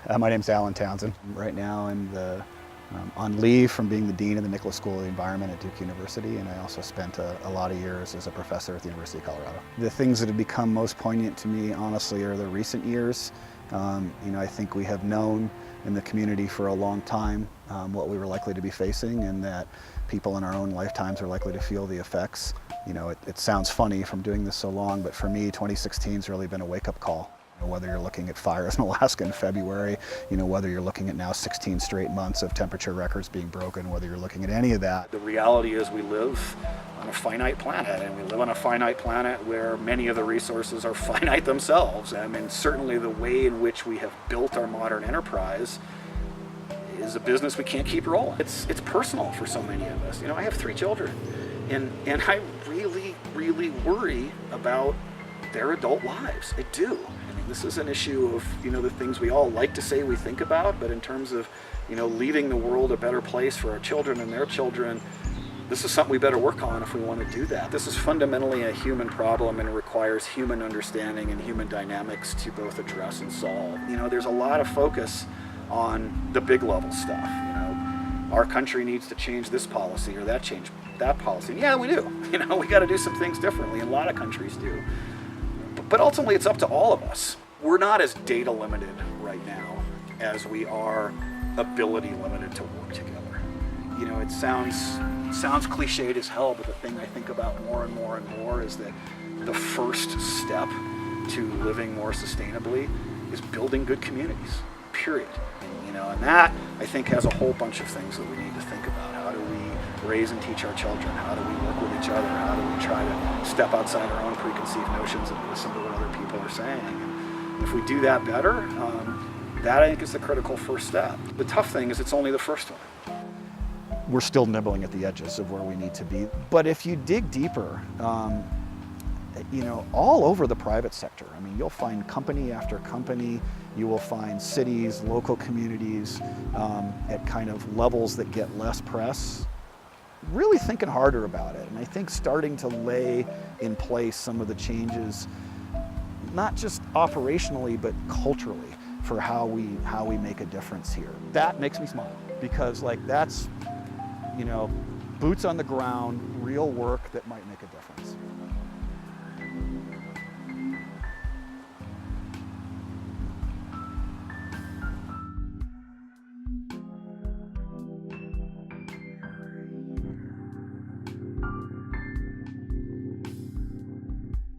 My name's Alan Townsend. Right now I'm on leave from being the Dean of the Nicholas School of the Environment at Duke University, and I also spent a lot of years as a professor at the University of Colorado. The things that have become most poignant to me, honestly, are the recent years. I think we have known in the community for a long time what we were likely to be facing, and that people in our own lifetimes are likely to feel the effects. It sounds funny from doing this so long, but for me, 2016 has really been a wake-up call. Whether you're looking at fires in Alaska in February, whether you're looking at now 16 straight months of temperature records being broken, whether you're looking at any of that. The reality is we live on a finite planet, and we live on a finite planet where many of the resources are finite themselves. I mean, certainly the way in which we have built our modern enterprise is a business we can't keep rolling. It's personal for so many of us. I have 3 children, and I really, really worry about their adult lives. I do. This is an issue of, the things we all like to say we think about, but in terms of, leaving the world a better place for our children and their children, this is something we better work on if we want to do that. This is fundamentally a human problem, and it requires human understanding and human dynamics to both address and solve. There's a lot of focus on the big level stuff. Our country needs to change this policy or that policy. Yeah, we do. We got to do some things differently, and a lot of countries do. But ultimately, it's up to all of us. We're not as data limited right now as we are ability limited to work together. It sounds cliched as hell, but the thing I think about more and more and more is that the first step to living more sustainably is building good communities, period. And that, I think, has a whole bunch of things that we need to think about. How do we raise and teach our children? How do we work with each other? How do we try to step outside our own preconceived notions and listen to what other people are saying? And if we do that better, that, I think, is the critical first step. The tough thing is it's only the first one. We're still nibbling at the edges of where we need to be. But if you dig deeper, all over the private sector, you'll find company after company, you will find cities, local communities at kind of levels that get less press, really thinking harder about it. And I think starting to lay in place some of the changes, not just operationally, but culturally, for how we make a difference here. That makes me smile, because that's, boots on the ground, real work that might make a difference.